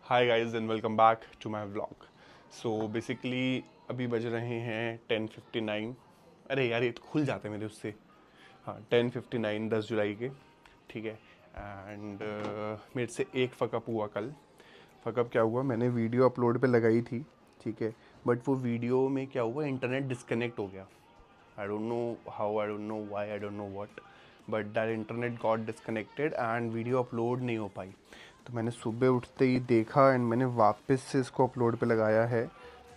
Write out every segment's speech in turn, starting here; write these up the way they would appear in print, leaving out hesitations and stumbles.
Hi guys and welcome back to my vlog. So basically अभी बज रहे हैं 10:59। अरे यार ये तो खुल जाते हैं मेरे उससे। हाँ 10:59 10 जुलाई के। ठीक है। एंड मेरे से एक फ़कअप हुआ कल। फ़कअप क्या हुआ, मैंने वीडियो अपलोड पे लगाई थी। ठीक है। बट वो वीडियो में क्या हुआ, इंटरनेट डिस्कनेक्ट हो गया। I don't know how, I don't know why, I don't know what, but that internet got disconnected and video upload नहीं हो पाई। तो मैंने सुबह उठते ही देखा एंड मैंने वापस से इसको अपलोड पे लगाया है।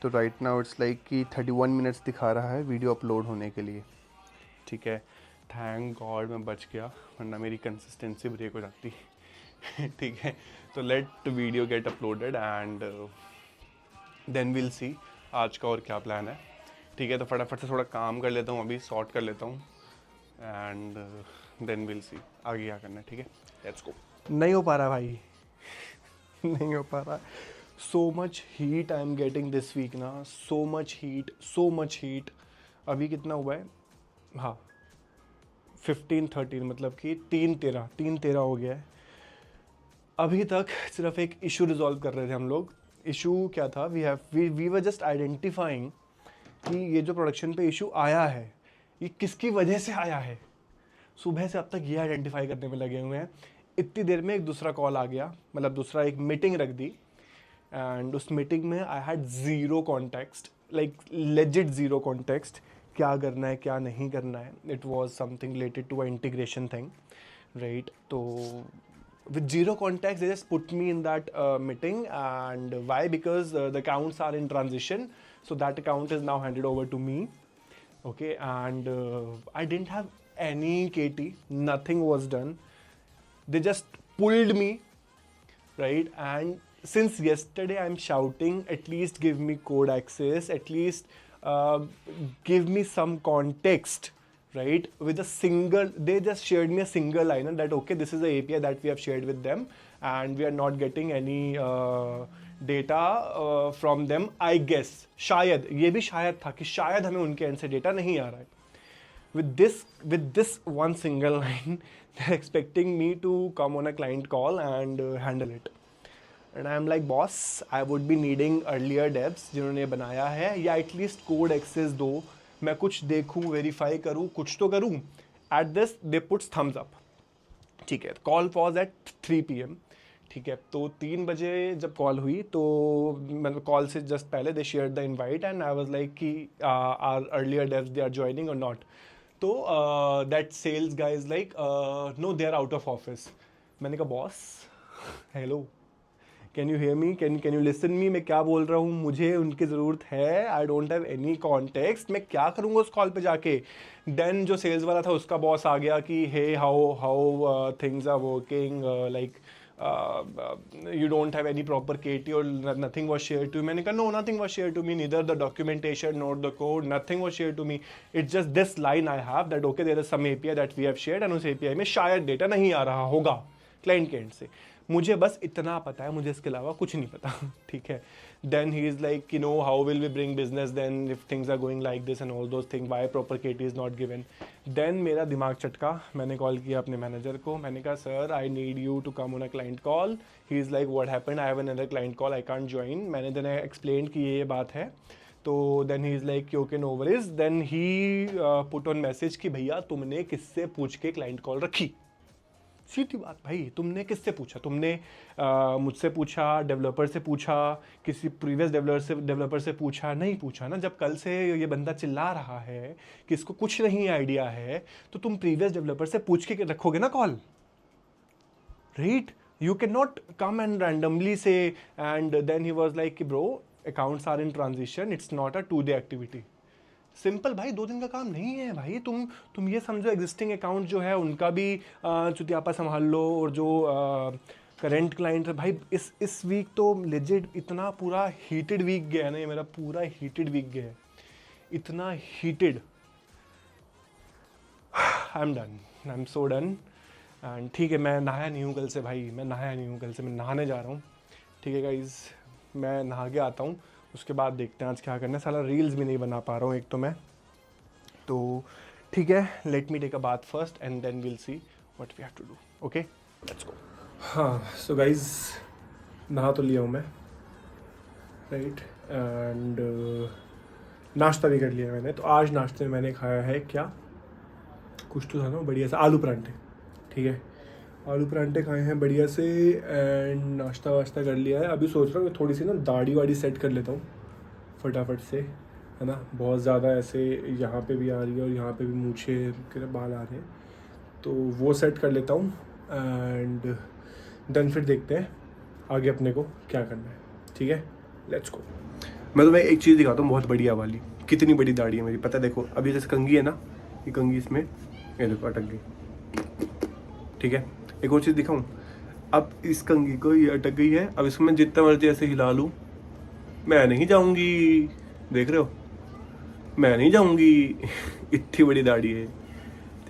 तो राइट नाउ इट्स लाइक कि 31 मिनट्स दिखा रहा है वीडियो अपलोड होने के लिए। ठीक है। थैंक गॉड मैं बच गया, वरना मेरी कंसिस्टेंसी ब्रेक हो जाती। ठीक है। तो let video get uploaded and then will see आज का और क्या प्लान है। ठीक है। तो फटाफट से थोड़ा काम कर लेता हूँ, अभी सॉर्ट कर लेता हूँ एंड देन विल सी आगे क्या करना है। ठीक है, लेट्स गो। नहीं हो पा रहा भाई। नहीं हो पा रहा। So much heat I am getting this week ना, so much heat, so much heat. अभी कितना हुआ है? हाँ 15-13, मतलब कि 3-13 हो गया है। अभी तक सिर्फ एक इशू रिजॉल्व कर रहे थे हम लोग। इशू क्या था, वी वर जस्ट आइडेंटिफाइंग कि ये जो प्रोडक्शन पे इशू आया है ये किसकी वजह से आया है। सुबह से अब तक ये आइडेंटिफाई करने में लगे हुए हैं। इतनी देर में एक दूसरा कॉल आ गया, मतलब दूसरा एक मीटिंग रख दी। एंड उस मीटिंग में I had zero context, like legit zero context. क्या करना है क्या नहीं करना है। It was something related to a integration thing, right. तो with zero context they just put me in that meeting. And why? Because the accounts are in transition, so that account is now handed over to me. Okay. And I didn't have any KT, nothing was done. They just pulled me, right? And since yesterday I'm shouting, at least give me code access, at least uh, give me some context, right? With a single, they just shared me a single line that okay, this is the API that we have shared with them and we are not getting any data from them, I guess. शायद ये भी शायद था कि शायद हमें उनके and से डेटा नहीं आ रहा है. With this one single line they're expecting me to come on a client call and handle it. And I am like, boss, I would be needing earlier devs जिन्होंने बनाया है, या एटलीस्ट कोड एक्सेस दो, मैं कुछ देखूँ, verify करूँ, कुछ तो करूँ. At this they puts thumbs up. ठीक है. Call was at 3 PM. ठीक है. तो 3 बजे जब कॉल हुई तो मतलब कॉल से जस्ट पहले they share the invite and I was like कि are earlier devs they are joining और नॉट. तो that sales guy is like no they are out of office. मैंने कहा boss hello, can you hear me, can you listen me, मैं क्या बोल रहा हूँ, मुझे उनकी ज़रूरत है. I don't have any context, मैं क्या करूँगा उस कॉल पे जाके. देन जो सेल्स वाला था उसका बॉस आ गया कि hey how how things are working, like you don't have any proper KT or nothing was shared to you. मैंने कहा no, nothing was shared to me, neither the documentation nor the code, nothing was shared to me. It's just this line I have that okay there is some API that we have shared and उस API में शायद data नहीं आ रहा होगा client के and से. मुझे बस इतना पता है, मुझे इसके अलावा कुछ नहीं पता. ठीक है. Then he is like no how will we bring business then if things are going like this and all those thing, why proper KT is not given. Then मेरा दिमाग चटका, मैंने कॉल किया अपने मैनेजर को. मैंने कहा sir I need you to come on a client call. He is like what happened, I have another client call, I can't join. मैंने देन एक्सप्लेन कि ये बात है. तो then he is like okay no worries. Then he put on message कि भैया तुमने किससे पूछ के क्लाइंट कॉल रखी. सीधी बात भाई, तुमने किससे पूछा? तुमने मुझसे पूछा, डेवलपर से पूछा, किसी प्रीवियस डेवलपर से पूछा? नहीं पूछा ना. जब कल से ये बंदा चिल्ला रहा है कि इसको कुछ नहीं आइडिया है तो तुम प्रीवियस डेवलपर से पूछ के रखोगे ना call, right? You can not come and randomly से. And then he was like bro accounts are in transition, it's not a 2 day activity. Simple भाई, 2 दिन का काम नहीं है भाई. तुम ये समझो एग्जिस्टिंग अकाउंट जो है उनका भी चुतियापा संभाल लो, और जो करेंट क्लाइंट है भाई. इस वीक तो लेजिट इतना पूरा हीटेड वीक गया है ना, ये मेरा पूरा हीटेड वीक गया है, इतना heated. I am done, I am so done. And ठीक है, मैं नहाया नहीं हूँ कल से भाई, मैं नहाया नहीं हूँ कल से, मैं नहाने जा रहा हूँ. ठीक है गाइज, मैं नहा के आता हूँ, उसके बाद देखते हैं आज क्या करना है. साला रील्स भी नहीं बना पा रहा हूँ एक तो मैं. तो ठीक है, let me take a bath first and then will see what we have to do. Okay, let's go. हाँ सो गाइज, नहा तो लिया हूँ मैं, राइट, एंड नाश्ता भी कर लिया मैंने। तो आज नाश्ते में मैंने खाया है क्या, कुछ तो था ना बढ़िया सा, आलू परांठे, ठीक है, आलू परांठे खाए हैं बढ़िया से, एंड नाश्ता वाश्ता कर लिया है। अभी सोच रहा हूँ कि थोड़ी सी ना दाढ़ी वाड़ी सेट कर लेता हूँ फटाफट से, है ना, बहुत ज़्यादा ऐसे यहाँ पे भी आ रही है और यहाँ पे भी मूछे के बाल आ रहे हैं, तो वो सेट कर लेता हूँ, एंड देन फिर देखते हैं आगे अपने को क्या करना है, ठीक है, लेट्स गो। मैं तुम्हें एक चीज़ दिखाता हूँ बहुत बढ़िया वाली, कितनी बड़ी दाढ़ी है मेरी, पता है, देखो अभी जैसे कंघी है ना, ये कंघी इसमें, ये देखो अटक गई, ठीक है। एक और चीज़ दिखाऊँ, अब इस कंघी को ये अटक गई है, अब इसको मैं जितना मर्जी ऐसे हिला लूँ, मैं नहीं जाऊँगी, देख रहे हो, मैं नहीं जाऊँगी इतनी बड़ी दाढ़ी है,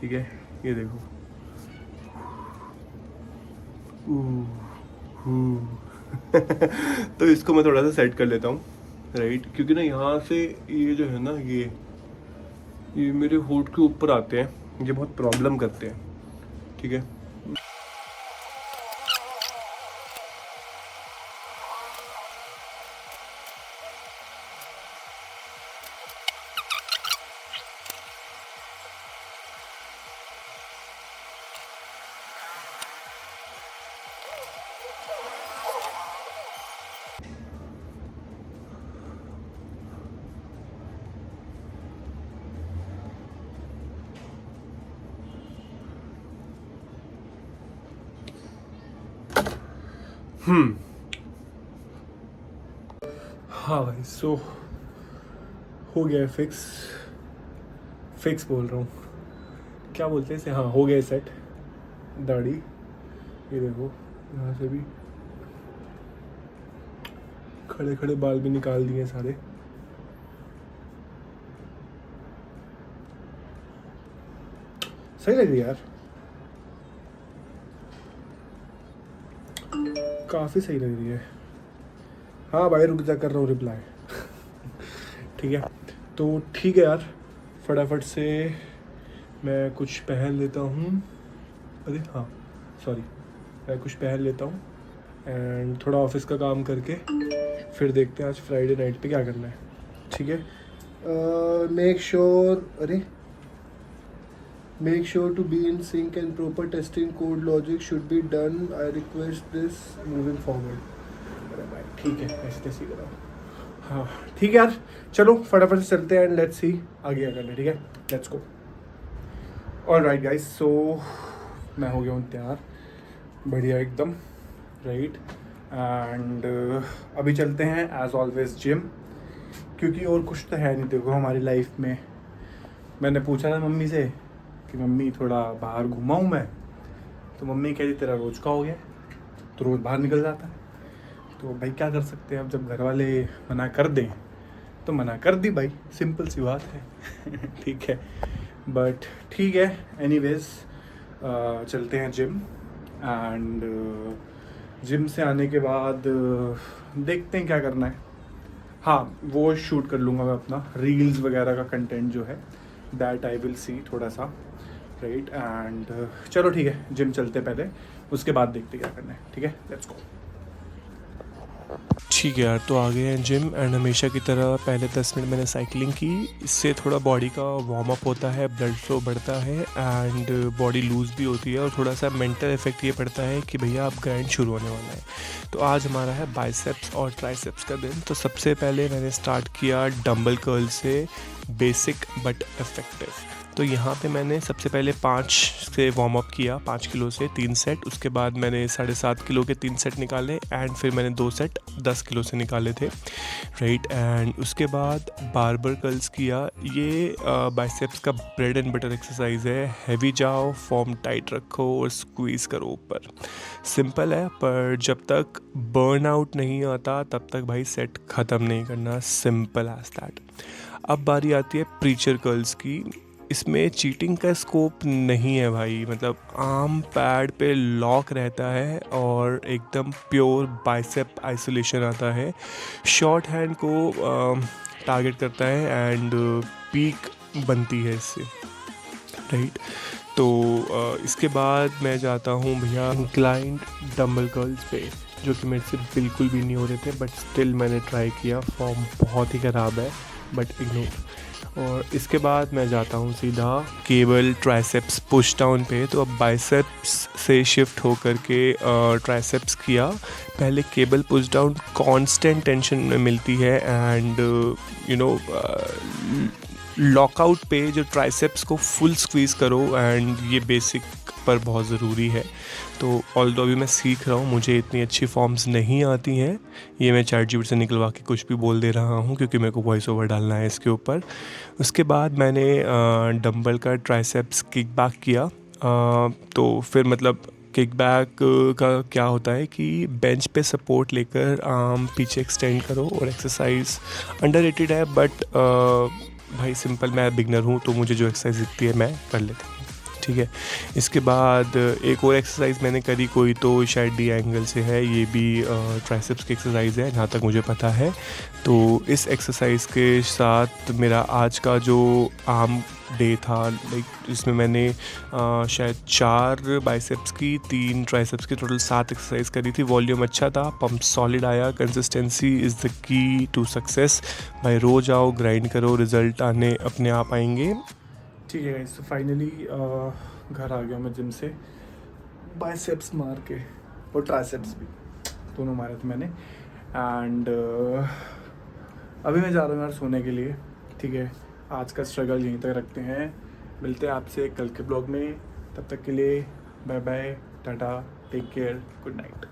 ठीक है, ये देखो, तो इसको मैं थोड़ा सा सेट कर लेता हूँ, राइट, क्योंकि ना यहाँ से ये जो है ना, ये मेरे होठ के ऊपर आते हैं, ये बहुत प्रॉब्लम करते हैं, ठीक है। हाँ भाई, सो हो गया फिक्स बोल रहा हूँ, क्या बोलते हैं इसे, हाँ हो गया सेट दाढ़ी, ये देखो यहाँ से भी खड़े खड़े बाल भी निकाल दिए सारे, सही लग रही है यार, काफ़ी सही लग रही है। हाँ भाई रुक जा, कर रहा हूँ रिप्लाई ठीक है, तो ठीक है यार, फटाफट से मैं कुछ पहन लेता हूँ, अरे हाँ सॉरी, मैं कुछ पहन लेता हूँ एंड थोड़ा ऑफिस का काम करके फिर देखते हैं आज फ्राइडे नाइट पे क्या करना है, ठीक है। Make sure to be in sync and proper testing code logic should be done, I request this moving forward. अरे भाई ठीक है, ऐसे तैसे ही करो, हाँ ठीक है यार, चलो फटाफट से चलते हैं एंड लेट्स सी आगे क्या करना है, ठीक है, लेट्स गो। ऑलराइट गाइस, सो मैं हो गया हूँ तैयार बढ़िया एकदम, राइट, एंड अभी चलते हैं एज ऑलवेज जिम, क्योंकि और कुछ तो है नहीं देखो हमारी लाइफ में। मैंने पूछा था मम्मी से कि मम्मी थोड़ा बाहर घुमाऊँ मैं, तो मम्मी कह रही तेरा रोज़ का हो गया, तो रोज़ बाहर निकल जाता है, तो भाई क्या कर सकते हैं, अब जब घर वाले मना कर दें तो मना कर दी भाई, सिंपल सी बात है ठीक है, बट ठीक है, एनीवेज चलते हैं जिम, एंड जिम से आने के बाद देखते हैं क्या करना है। हाँ वो शूट कर लूँगा मैं अपना रील्स वगैरह का कंटेंट जो है, दैट आई विल सी थोड़ा सा, राइट, एंड चलो ठीक है, जिम चलते पहले, उसके बाद देखते क्या करना है, ठीक है, लेट्स गो। ठीक है यार, तो आ गए हैं जिम, एंड हमेशा की तरह पहले 10 मिनट मैंने साइकिलिंग की, इससे थोड़ा बॉडी का वार्म अप होता है, ब्लड फ्लो बढ़ता है एंड बॉडी लूज़ भी होती है, और थोड़ा सा मेंटल इफेक्ट ये पड़ता है कि भैया आप ग्राइंड शुरू होने वाला है। तो आज हमारा है बाइसेप्स और ट्राइसेप्स का दिन। तो सबसे पहले मैंने स्टार्ट किया डंबल कर्ल से, बेसिक बट इफेक्टिव। तो यहाँ पे मैंने सबसे पहले 5 से वार्म अप किया, 5 किलो से 3 सेट, उसके बाद मैंने 7.5 किलो के 3 सेट निकाले, एंड फिर मैंने 2 सेट 10 किलो से निकाले थे, राइट, एंड उसके बाद बारबर कर्ल्स किया। ये बाइसेप्स का ब्रेड एंड बटर एक्सरसाइज है, हैवी जाओ, फॉर्म टाइट रखो और स्क्वीज़ करो ऊपर। सिंपल है, पर जब तक बर्न आउट नहीं आता तब तक भाई सेट ख़त्म नहीं करना, सिंपल एज दैट। अब बारी आती है प्रीचर कर्ल्स की। इसमें चीटिंग का स्कोप नहीं है भाई, मतलब आर्म पैड पे लॉक रहता है और एकदम प्योर बाइसेप आइसोलेशन आता है, शॉर्ट हैंड को टारगेट करता है एंड पीक बनती है इससे, राइट। तो इसके बाद मैं जाता हूँ भैया इंक्लाइंड डंबल कर्ल्स पे। जो कि मेरे से बिल्कुल भी नहीं हो रहे थे, बट स्टिल मैंने ट्राई किया। फॉर्म बहुत ही ख़राब है, बट इग्नोर। और इसके बाद मैं जाता हूँ सीधा केबल ट्राइसेप्स पुश डाउन पे। तो अब बाइसेप्स से शिफ्ट होकर के ट्राइसेप्स किया। पहले cable push down constant tension में मिलती है, एंड लॉकआउट पे जो ट्राइसेप्स को फुल स्क्वीज़ करो, एंड ये बेसिक पर बहुत ज़रूरी है। तो ऑल्दो अभी मैं सीख रहा हूँ, मुझे इतनी अच्छी फॉर्म्स नहीं आती हैं, ये मैं ChatGPT से निकलवा के कुछ भी बोल दे रहा हूँ क्योंकि मेरे को वॉइस ओवर डालना है इसके ऊपर। उसके बाद मैंने डंबल का ट्राइसेप्स किक बैक किया। तो फिर मतलब किक बैक का क्या होता है कि बेंच पे सपोर्ट लेकर आर्म पीछे एक्सटेंड करो, और एक्सरसाइज अंडररेटेड है, बट भाई सिंपल, मैं बिगनर हूँ तो मुझे जो एक्सरसाइज दिखती है मैं कर लेता हूँ, ठीक है। इसके बाद एक और एक्सरसाइज मैंने करी, कोई तो शायद डी एंगल से है, ये भी ट्राइसेप्स की एक्सरसाइज है जहाँ तक मुझे पता है। तो इस एक्सरसाइज के साथ मेरा आज का जो आर्म डे था, लाइक इसमें मैंने शायद 4 बाइसेप्स की, 3 ट्राइसेप्स की, टोटल 7 एक्सरसाइज करी थी। वॉल्यूम अच्छा था, पंप सॉलिड आया। Consistency is the key to success. भाई रोज़ आओ, ग्राइंड करो, रिजल्ट आने अपने आप आएंगे। ठीक है गाइस, तो फाइनली घर आ गया मैं जिम से, बाइसेप्स मार के, और ट्राइसेप्स भी दोनों मारे थे मैंने। एंड अभी मैं जा रहा हूँ यार सोने के लिए, ठीक है। आज का स्ट्रगल यहीं तक रखते हैं, मिलते हैं आपसे कल के ब्लॉग में। तब तक के लिए bye bye, tata, take care, good night.